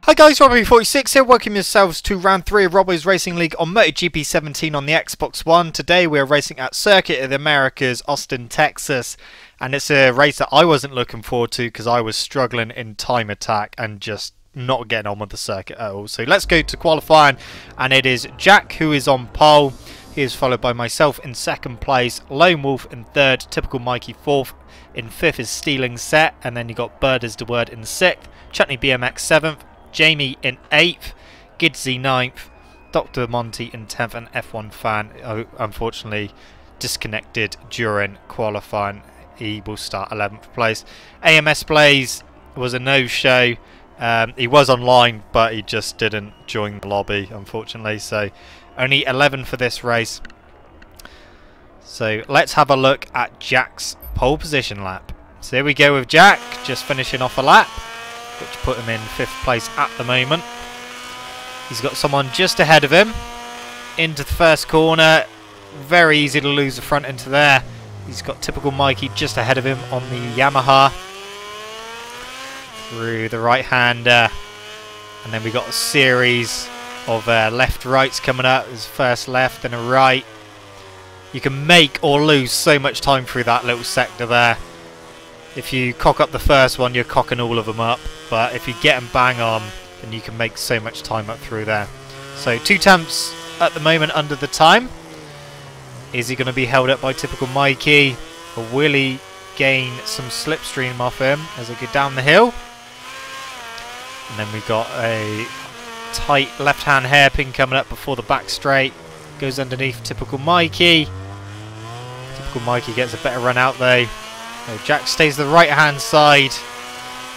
Hi guys, Robo46 here, welcome yourselves to round 3 of Robo's Racing League on MotoGP 17 on the Xbox One. Today we are racing at Circuit of the Americas, Austin, Texas, and it's a race that I wasn't looking forward to because I was struggling in time attack and just not getting on with the circuit at all. So let's go to qualifying, and it is Jack who is on pole. He is followed by myself in second place, Lone Wolf in third, Typical Mikey fourth, in fifth is Stealing Set, and then you got Bird is the Word in sixth, Chutney BMX seventh, Jamie in 8th, Gidsy 9th, Dr. Monty in 10th, and F1 Fan unfortunately disconnected during qualifying. He will start 11th place. AMS Blaze was a no-show. He was online, but he just didn't join the lobby, unfortunately. So only 11 for this race. So let's have a look at Jack's pole position lap. So here we go with Jack, just finishing off a lap, which put him in 5th place at the moment. He's got someone just ahead of him into the first corner. Very easy to lose the front into there. He's got Typical Mikey just ahead of him on the Yamaha. Through the right-hander. And then we got a series of left-rights coming up. There's first left and a right. You can make or lose so much time through that little sector there. If you cock up the first one, you're cocking all of them up. But if you get them bang on, then you can make so much time up through there. So 2 temps at the moment under the time. Is he going to be held up by Typical Mikey? Or will he gain some slipstream off him as they go down the hill? And then we got a tight left-hand hairpin coming up before the back straight. Goes underneath Typical Mikey. Typical Mikey gets a better run out though. Jack stays the right hand side.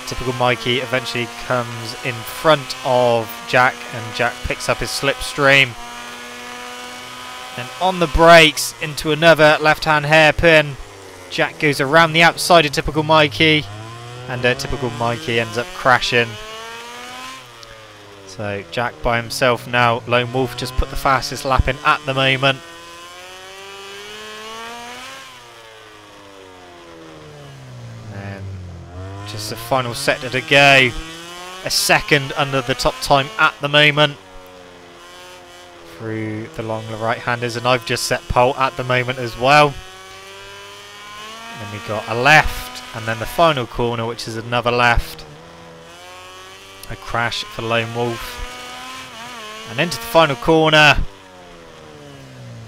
Typical Mikey eventually comes in front of Jack, and Jack picks up his slipstream. And on the brakes into another left hand hairpin. Jack goes around the outside of Typical Mikey, and Typical Mikey ends up crashing. So Jack by himself now. Lone Wolf just put the fastest lap in at the moment. Just the final sector to go. A second under the top time at the moment. Through the long right-handers, and I've just set pole at the moment as well. And then we got a left, and then the final corner, which is another left. A crash for Lone Wolf. And into the final corner.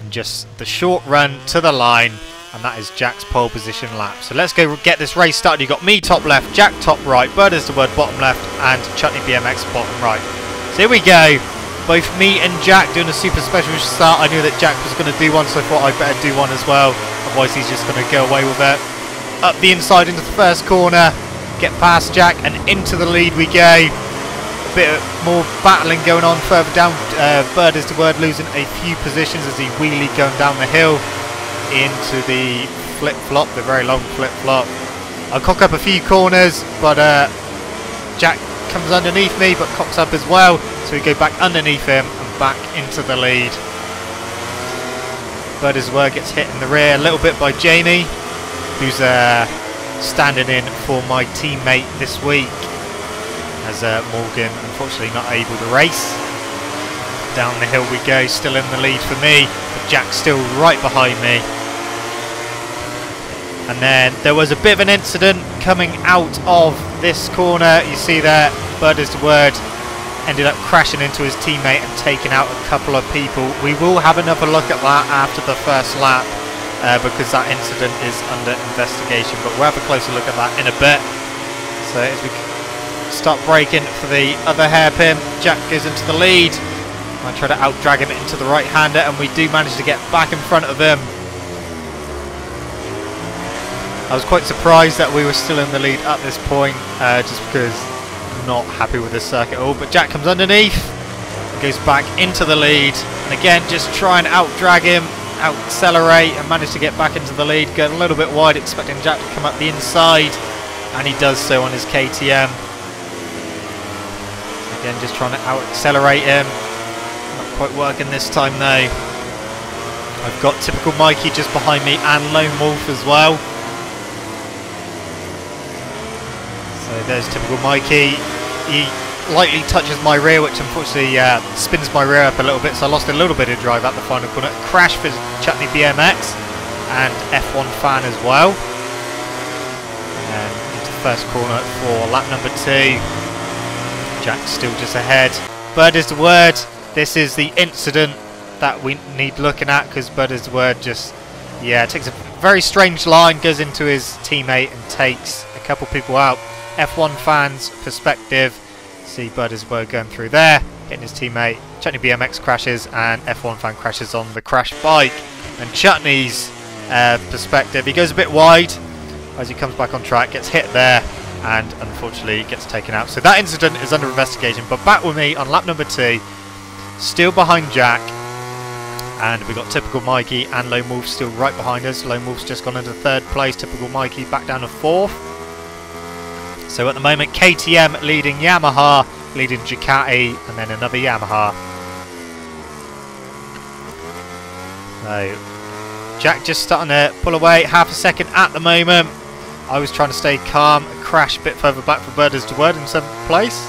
And just the short run to the line. And that is Jack's pole position lap. So let's go get this race started. You've got me top left, Jack top right, Bird is the Word bottom left, and Chutney BMX bottom right. So here we go. Both me and Jack doing a super special start. I knew that Jack was going to do one, so I thought I'd better do one as well. Otherwise he's just going to go away with it. Up the inside into the first corner. Get past Jack and into the lead we go. A bit more battling going on further down. Bird is the Word losing a few positions as he wheelie going down the hill into the flip-flop, the very long flip-flop. I cock up a few corners, but Jack comes underneath me, but cocks up as well. So we go back underneath him and back into the lead. Bird is the Word gets hit in the rear a little bit by Jamie, who's standing in for my teammate this week, as Morgan unfortunately not able to race. Down the hill we go, still in the lead for me, but Jack's still right behind me. And then there was a bit of an incident coming out of this corner. You see there, Bird is the Word ended up crashing into his teammate and taking out a couple of people. We will have another look at that after the first lap because that incident is under investigation, but we'll have a closer look at that in a bit. So as we start braking for the other hairpin, Jack goes into the lead. I try to out-drag him into the right-hander, and we do manage to get back in front of him. I was quite surprised that we were still in the lead at this point, just because I'm not happy with this circuit at all. But Jack comes underneath, and goes back into the lead, and again just try and out-drag him, out-accelerate, and manage to get back into the lead. Going a little bit wide, expecting Jack to come up the inside, and he does so on his KTM. Again, just trying to out-accelerate him. Quite working this time though. I've got Typical Mikey just behind me and Lone Wolf as well. So there's Typical Mikey. He lightly touches my rear, which unfortunately spins my rear up a little bit, so I lost a little bit of drive at the final corner. Crash for Chutney BMX and F1 fan as well. And into the first corner for lap number 2. Jack still just ahead. Bird is the word. This is the incident that we need looking at, because Bird is the word just, yeah, takes a very strange line, goes into his teammate and takes a couple people out. F1 fans perspective, see Bird is the word going through there, getting his teammate. Chutney BMX crashes and F1 fan crashes on the crash bike. And Chutney's perspective, he goes a bit wide as he comes back on track, gets hit there, and unfortunately gets taken out. So that incident is under investigation. But back with me on lap number 2, still behind Jack, and we've got Typical Mikey and Lone Wolf still right behind us. Lone Wolf's just gone into 3rd place, Typical Mikey back down to 4th. So at the moment KTM leading Yamaha, leading Ducati, and then another Yamaha. So Jack just starting to pull away, half a second at the moment. I was trying to stay calm, crash a bit further back for Bird is the word in 7th place.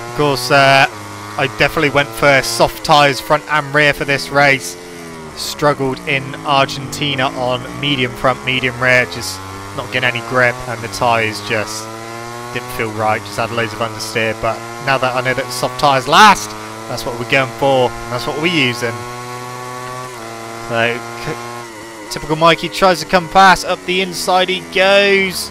Of course, I definitely went for soft tyres front and rear for this race. Struggled in Argentina on medium front, medium rear, just not getting any grip, and the tyres just didn't feel right, just had loads of understeer. But now that I know that soft tyres last, that's what we're going for, and that's what we're using. So Typical Mikey tries to come past, up the inside he goes.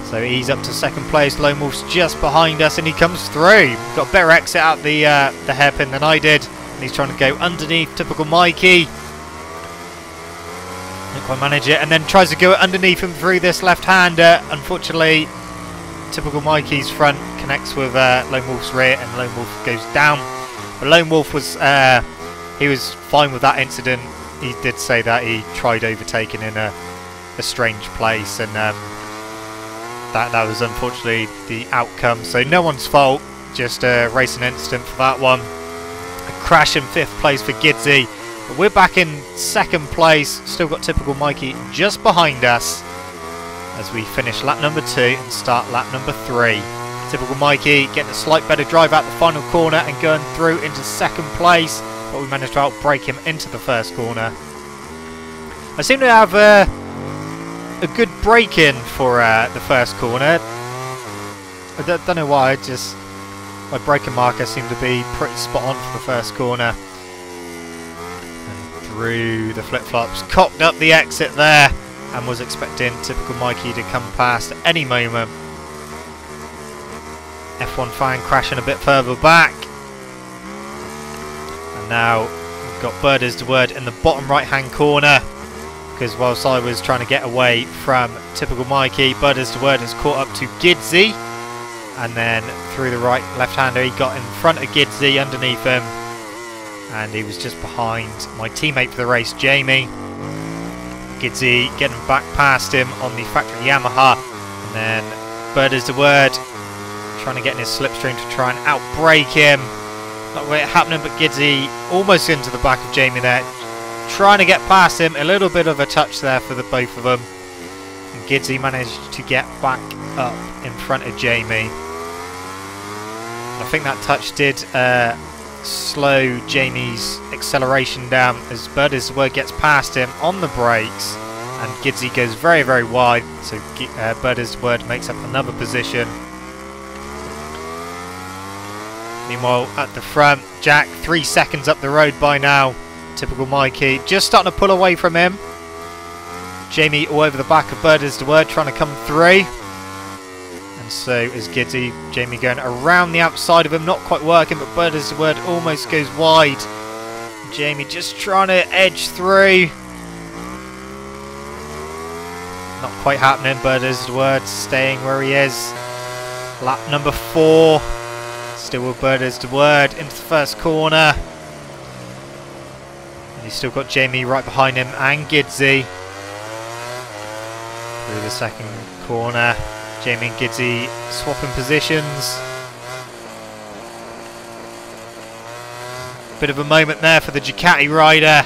So he's up to 2nd place. Lone Wolf's just behind us, and he comes through. Got a better exit out the hairpin than I did, and he's trying to go underneath Typical Mikey. Didn't quite manage it, and then tries to go underneath him through this left-hander. Unfortunately, Typical Mikey's front connects with Lone Wolf's rear, and Lone Wolf goes down. But Lone Wolf was he was fine with that incident. He did say that he tried overtaking in a strange place, and that was unfortunately the outcome. So no one's fault, just a racing incident for that one. A crash in 5th place for Gidzy. But we're back in 2nd place, still got Typical Mikey just behind us as we finish lap number 2 and start lap number 3. Typical Mikey getting a slight better drive out the final corner and going through into 2nd place, but we managed to outbrake him into the 1st corner. I seem to have a good break in for the 1st corner. I don't know why, just my braking marker seemed to be pretty spot on for the 1st corner. And through the flip-flops, cocked up the exit there, and was expecting Typical Mikey to come past at any moment. F1 fan crashing a bit further back. And now we've got Bird is the word in the bottom right-hand corner, because whilst I was trying to get away from Typical Mikey, Bird is the word has caught up to Gidzy, and then through the right left-hander he got in front of Gidzy underneath him, and he was just behind my teammate for the race, Jamie. Gidzy getting back past him on the factory Yamaha, and then Bird is the word trying to get in his slipstream to try and outbrake him. Not quite happening, but Gidzy almost into the back of Jamie there, trying to get past him. A little bit of a touch there for the both of them, and Gidzy managed to get back up in front of Jamie. I think that touch did slow Jamie's acceleration down as Bird is the word gets past him on the brakes, and Gidzy goes very, very wide, so Bird is the word makes up another position. Meanwhile, at the front, Jack 3 seconds up the road by now. Typical Mikey just starting to pull away from him. Jamie all over the back of Bird is the word, trying to come through. And so is Gidzy. Jamie going around the outside of him, not quite working, but Bird is the word almost goes wide. Jamie just trying to edge through. Not quite happening. Bird is the word staying where he is. Lap number 4. Still with Bird is the word into the 1st corner. And he's still got Jamie right behind him and Gidzy. Through the 2nd corner. Jamie and Gidzy swapping positions. Bit of a moment there for the Ducati rider.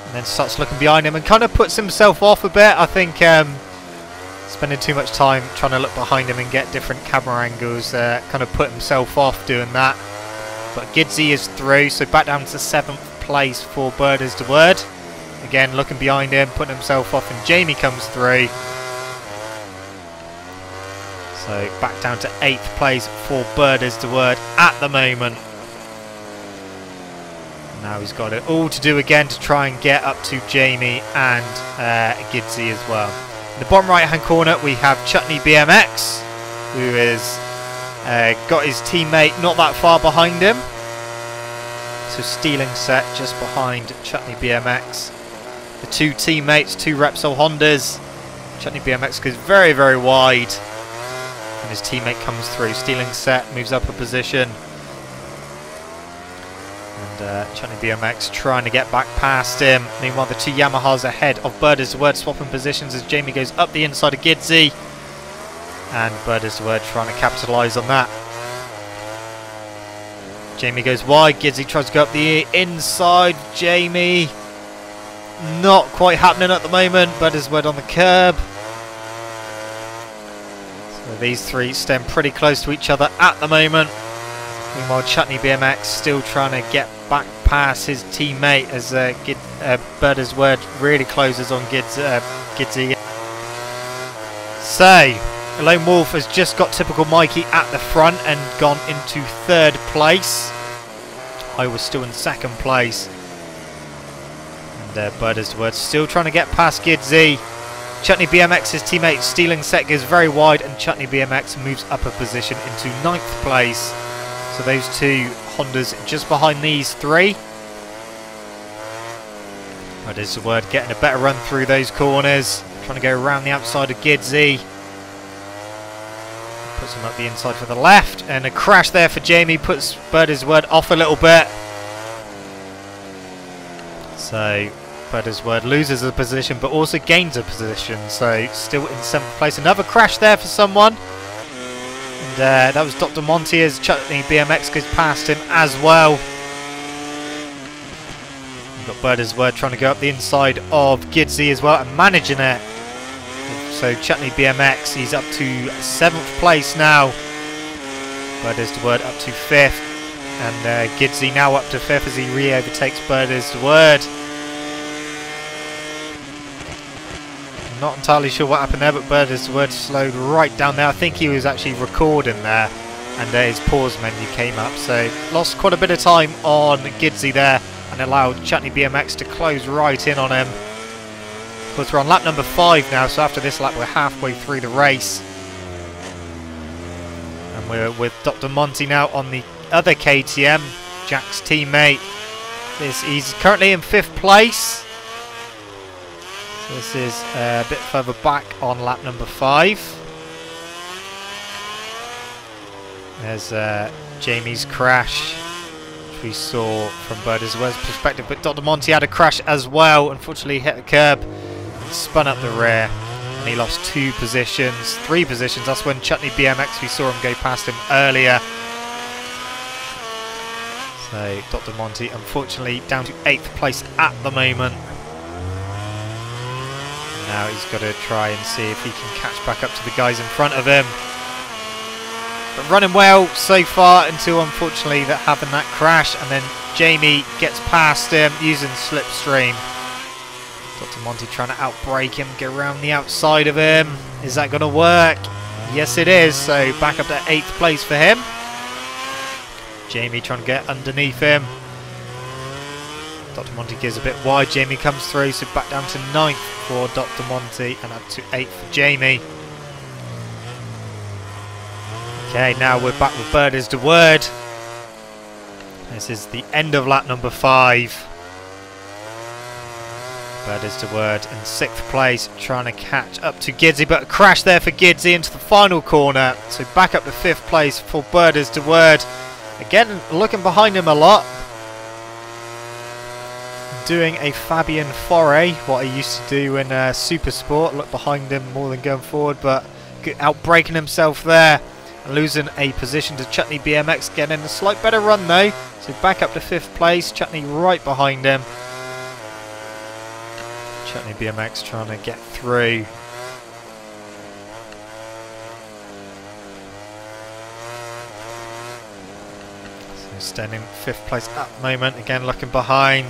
And then starts looking behind him and kind of puts himself off a bit. I think Spending too much time trying to look behind him and get different camera angles, kind of put himself off doing that. But Gidzy is through, so back down to 7th place for Bird is the word. Again, looking behind him, putting himself off, and Jamie comes through. So back down to 8th place for Bird is the word at the moment. Now he's got it all to do again to try and get up to Jamie and Gidzy as well. In the bottom right hand corner we have Chutney BMX, who has got his teammate not that far behind him. So stealing set just behind Chutney BMX. The two teammates, two Repsol Hondas. Chutney BMX goes very, very wide. And his teammate comes through. Stealing set, moves up a position. And Chutney BMX trying to get back past him. Meanwhile, the two Yamahas ahead of Bird is the word, swapping positions as Jamie goes up the inside of Gidzy. And Bird is the word trying to capitalise on that. Jamie goes wide, Gidzy tries to go up the inside. Jamie, not quite happening at the moment. Bird is the word on the curb. So these three stand pretty close to each other at the moment. Meanwhile, Chutney BMX still trying to get back past his teammate as Bird is the word really closes on Gidzy. So, Lone Wolf has just got typical Mikey at the front and gone into 3rd place. I was still in 2nd place. And Bird is the word still trying to get past Gidzy. Chutney BMX's teammate stealing set goes very wide, and Chutney BMX moves up a position into 9th place. So those two Hondas just behind these three. Bird is the word getting a better run through those corners. Trying to go around the outside of Gidzy. Puts him up the inside for the left, and a crash there for Jamie puts Bird is the word off a little bit. So Bird is the word loses a position but also gains a position, so still in 7th place. Another crash there for someone, and that was Dr. Monty as Chutney BMX goes past him as well. We've got Bird is the word trying to go up the inside of Gidzy as well and managing it. So Chutney BMX, he's up to 7th place now. Bird is the word up to 5th. And Gidzy now up to 5th as he re-overtakes Bird is the word. I'm not entirely sure what happened there, but Bird is the word slowed right down there. I think he was actually recording there, and his pause menu came up. So lost quite a bit of time on Gidzy there and allowed Chutney BMX to close right in on him. Of course, we're on lap number 5 now, so after this lap we're halfway through the race. And we're with Dr. Monty now on the other KTM, Jack's teammate. He's currently in 5th place. So this is a bit further back on lap number 5. There's Jamie's crash, which we saw from Bird is the word's perspective, but Dr. Monty had a crash as well. Unfortunately, hit the curb. Spun up the rear and he lost 2 positions, 3 positions. That's when Chutney BMX, we saw him go past him earlier. So Dr. Monty unfortunately down to 8th place at the moment. And now he's got to try and see if he can catch back up to the guys in front of him. But running well so far until unfortunately that having that crash, and then Jamie gets past him using slipstream. Dr. Monty trying to outbrake him, get around the outside of him. Is that going to work? Yes, it is. So back up to 8th place for him. Jamie trying to get underneath him. Dr. Monty gives a bit wide. Jamie comes through, so back down to 9th for Dr. Monty and up to 8th for Jamie. Okay, now we're back with Bird is the word. This is the end of lap number 5. Bird is the word in 6th place, trying to catch up to Gidzy, but a crash there for Gidzy into the final corner. So back up to 5th place for Bird is the word. Again, looking behind him a lot. Doing a Fabian Foray, what he used to do in Super Sport. Look behind him more than going forward, but outbreaking himself there. And losing a position to Chutney BMX, getting a slight better run though. So back up to 5th place, Chutney right behind him. Chutney BMX trying to get through. Standing 5th place at the moment, again looking behind,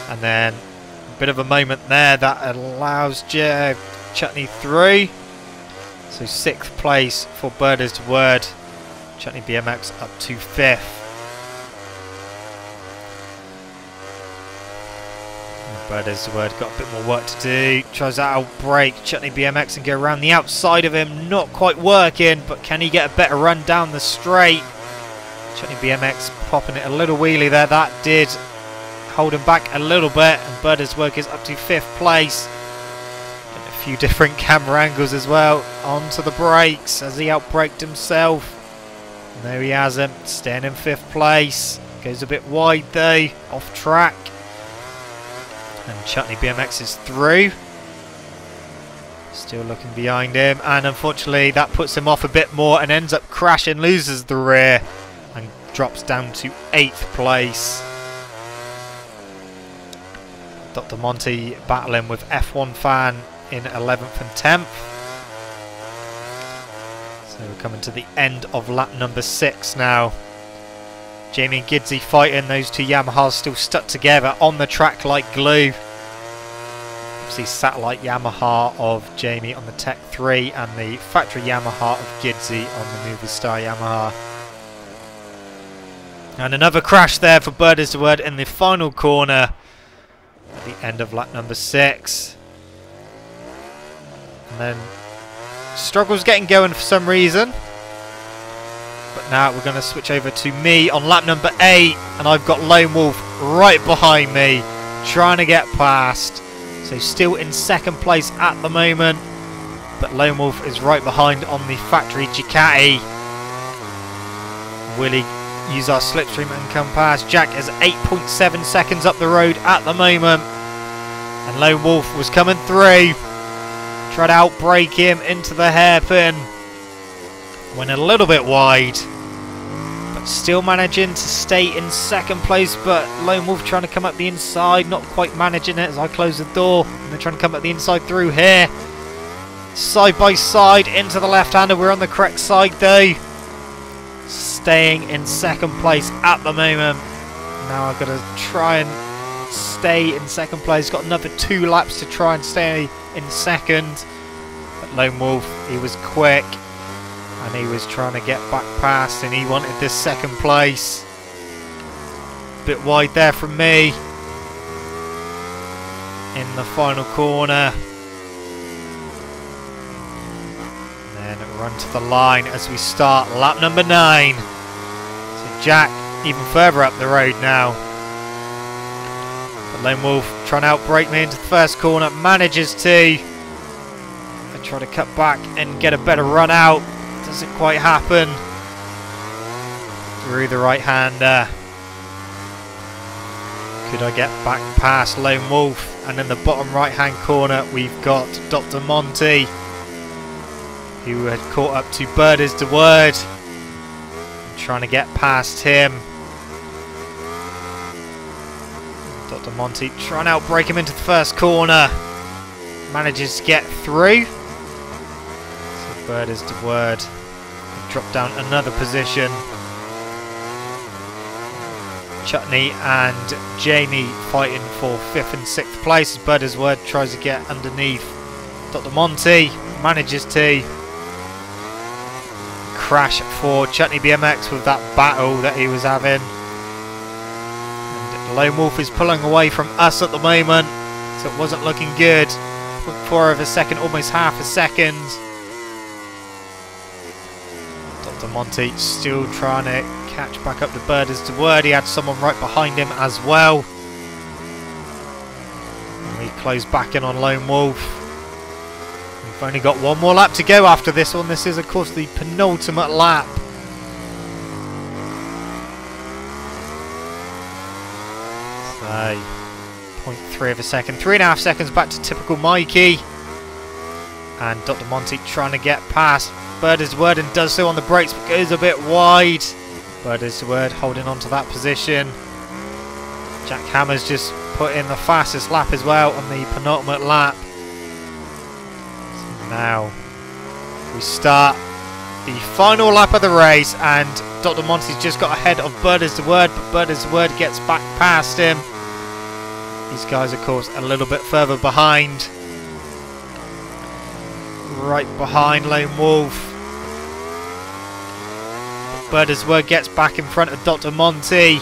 and then a bit of a moment there that allows Chutney through. So 6th place for Bird is the Word. Chutney BMX up to 5th. Bird is the Word, got a bit more work to do. Tries that out break, Chutney BMX, and go around the outside of him. Not quite working, but can he get a better run down the straight? Chutney BMX popping it a little wheelie there. That did hold him back a little bit, and Bird is the Word is up to 5th place. And a few different camera angles as well. Onto the brakes as he outbraked himself. No, he hasn't. Staying in 5th place. Goes a bit wide though, off track. And Chutney BMX is through. Still looking behind him, and unfortunately that puts him off a bit more and ends up crashing, loses the rear, and drops down to 8th place. Dr. Monty battling with F1 Fan in 11th and 10th. So we're coming to the end of lap number 6 now. Jamie and Gidsy fighting, those two Yamahas still stuck together on the track like glue. Obviously satellite Yamaha of Jamie on the Tech 3 and the factory Yamaha of Gidsy on the Movie Star Yamaha. And another crash there for Bird is the Word in the final corner at the end of lap number 6. And then struggles getting going for some reason. But now we're going to switch over to me on lap number 8, and I've got Lone Wolf right behind me, trying to get past. So still in 2nd place at the moment, but Lone Wolf is right behind on the factory Ducati. Will he use our slipstream and come past? Jack is 8.7 seconds up the road at the moment, and Lone Wolf was coming through. Tried to outbrake him into the hairpin. Went a little bit wide, but still managing to stay in 2nd place. But Lone Wolf trying to come up the inside, not quite managing it as I close the door. And they're trying to come up the inside through here. Side by side into the left-hander. We're on the correct side though. Staying in 2nd place at the moment. Now I've got to try and stay in 2nd place. Got another 2 laps to try and stay in 2nd. But Lone Wolf, he was quick. And he was trying to get back past, and he wanted this 2nd place. Bit wide there from me. In the final corner. And then run to the line as we start lap number 9. So Jack even further up the road now. But Lone Wolf trying to outbrake me into the 1st corner. Manages to. I try to cut back and get a better run out. Doesn't quite happen. Through the right-hander. Could I get back past Lone Wolf? And in the bottom right-hand corner we've got Dr. Monty, who had caught up to Bird is the Word. Trying to get past him. Dr. Monty trying to outbrake him into the 1st corner. Manages to get through. So Bird is the Word. Drop down another position. Chutney and Jamie fighting for 5th and 6th place. Bird is the Word tries to get underneath Dr. Monty. Manages to. Crash for Chutney BMX with that battle that he was having. And Lone Wolf is pulling away from us at the moment, so it wasn't looking good. 0.4 of a second, almost half a second. Dr. Monty still trying to catch back up to Bird is the Word. He had someone right behind him as well. And we close back in on Lone Wolf. We've only got 1 more lap to go after this one. This is of course the penultimate lap. So 0.3 of a second, 3.5 seconds back to typical Mikey. And Dr. Monty trying to get past Bird is the Word and does so on the brakes, but goes a bit wide. Bird is the Word holding on to that position. Jack Hammer's just put in the fastest lap as well on the penultimate lap. So now we start the final lap of the race, and Dr. Monty's just got ahead of Bird is the Word, but Bird is the Word gets back past him. These guys, of course, a little bit further behind. Right behind Lone Wolf. Bird is the Word gets back in front of Dr. Monty.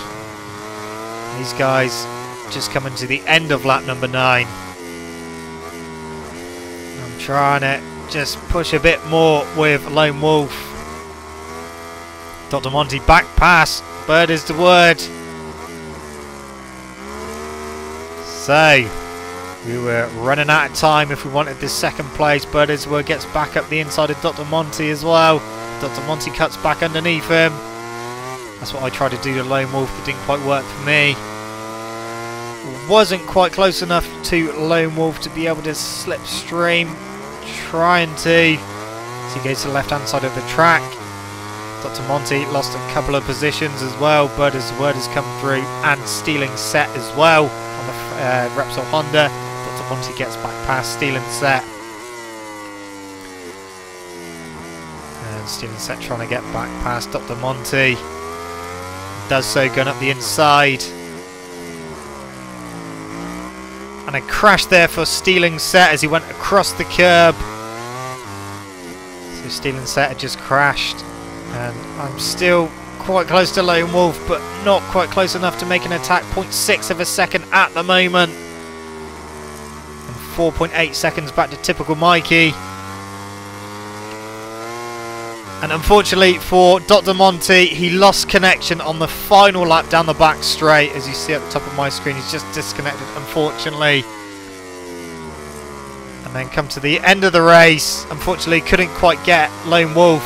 These guys just coming to the end of lap number 9. I'm trying to just push a bit more with Lone Wolf. Dr. Monty back past. Bird is the Word. So, we were running out of time if we wanted this second place. Bird is the Word gets back up the inside of Dr. Monty as well. Dr. Monty cuts back underneath him. That's what I tried to do to Lone Wolf, but didn't quite work for me. Wasn't quite close enough to Lone Wolf to be able to slipstream. Trying to. So he goes to the left hand side of the track. Dr. Monty lost a couple of positions as well. Bird is the Word has come through and stealing set as well on the Repsol Honda. Dr. Monty gets back past stealing set. And stealing set trying to get back past Dr. Monty. Does so going up the inside. And a crash there for stealing set as he went across the curb. So stealing set had just crashed. And I'm still quite close to Lone Wolf, but not quite close enough to make an attack. 0.6 of a second at the moment. And 4.8 seconds back to typical Mikey. And unfortunately for Dr. Monty, he lost connection on the final lap down the back straight. As you see at the top of my screen, he's just disconnected, unfortunately. And then come to the end of the race. Unfortunately, couldn't quite get Lone Wolf,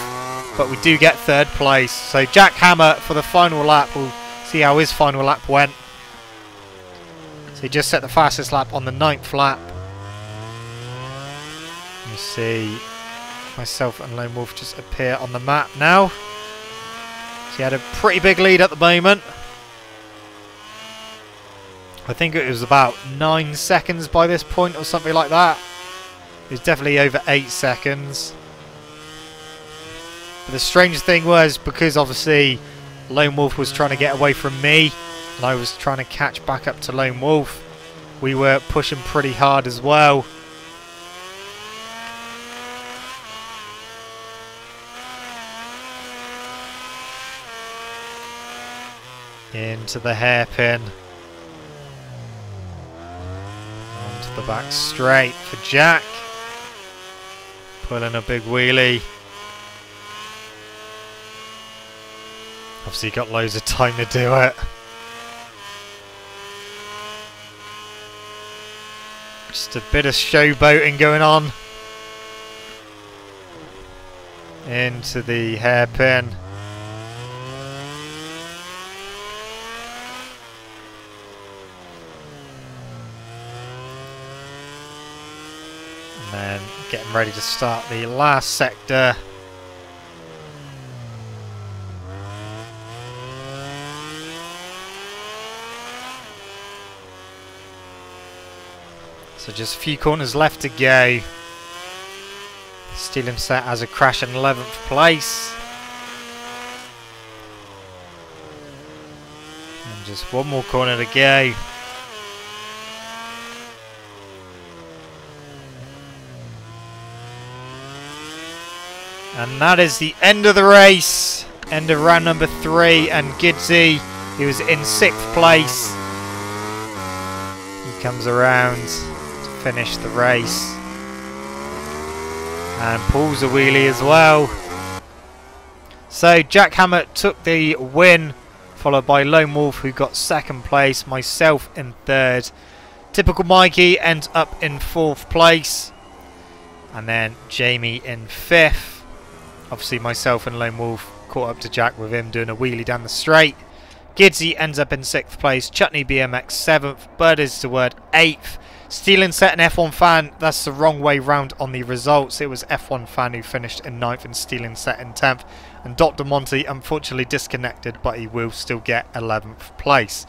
but we do get third place. So Jack Hammer for the final lap. We'll see how his final lap went. So he just set the fastest lap on the 9th lap. You see myself and Lone Wolf just appear on the map now. So he had a pretty big lead at the moment. I think it was about 9 seconds by this point or something like that. It was definitely over 8 seconds. But the strange thing was, because obviously Lone Wolf was trying to get away from me and I was trying to catch back up to Lone Wolf, we were pushing pretty hard as well. Into the hairpin. Onto the back straight for Jack. Pulling a big wheelie. Obviously got loads of time to do it. Just a bit of showboating going on. Into the hairpin. And then getting ready to start the last sector. So just a few corners left to go. Stealing set has a crash in 11th place. And just one more corner to go. And that is the end of the race. End of round number 3. And Gidsy, he was in 6th place. He comes around to finish the race. And pulls a wheelie as well. So Jack Hammer took the win, followed by Lone Wolf, who got 2nd place. Myself in 3rd. Typical Mikey ends up in 4th place. And then Jamie in 5th. Obviously myself and Lone Wolf caught up to Jack with him doing a wheelie down the straight. Gidsy ends up in 6th place. Chutney BMX 7th. Bird is the Word 8th. Stealing set and F1 Fan, that's the wrong way round on the results. It was F1 Fan who finished in 9th and Stealing set in 10th. And Dr. Monty unfortunately disconnected, but he will still get 11th place.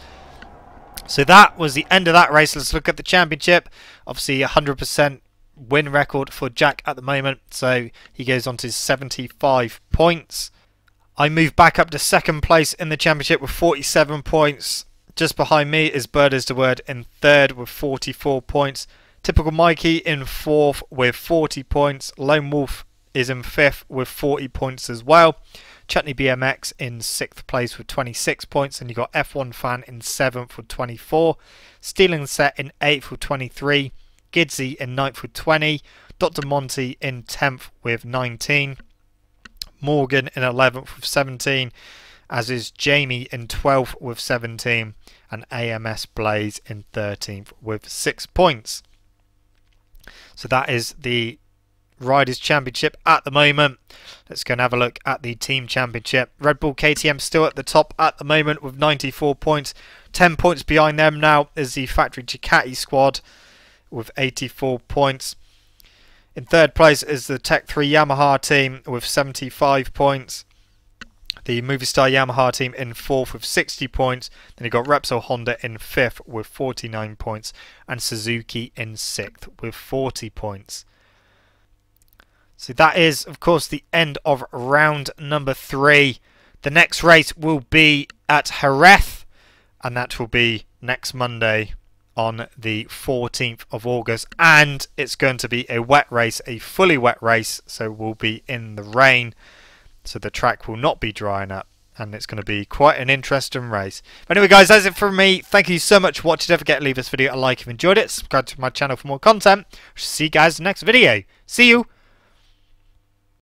So that was the end of that race. Let's look at the championship. Obviously 100% win record for Jack at the moment, so he goes on to 75 points. I move back up to second place in the championship with 47 points. Just behind me is Bird is the Word in third with 44 points. Typical Mikey in fourth with 40 points. Lone Wolf is in fifth with 40 points as well. Chutney BMX in 6th place with 26 points, and you got F1 Fan in 7th with 24, Stealing Set in 8th with 23, Gidsy in 9th with 20, Dr. Monty in 10th with 19, Morgan in 11th with 17, as is Jamie in 12th with 17, and AMS Blaze in 13th with 6 points. So that is the Riders' Championship at the moment. Let's go and have a look at the Team Championship. Red Bull KTM still at the top at the moment with 94 points. 10 points behind them now is the Factory Ducati squad with 84 points. In third place is the Tech 3 Yamaha team with 75 points. The Movistar Yamaha team in fourth with 60 points. Then you've got Repsol Honda in fifth with 49 points. And Suzuki in sixth with 40 points. So that is, of course, the end of round number 3. The next race will be at Jerez, and that will be next Monday on the 14th of August. And it's going to be a wet race, a fully wet race, so we'll be in the rain. So the track will not be drying up, and it's going to be quite an interesting race. But anyway, guys, that's it from me. Thank you so much for watching. Don't forget to leave this video a like if you enjoyed it. Subscribe to my channel for more content. See you guys in the next video. See you.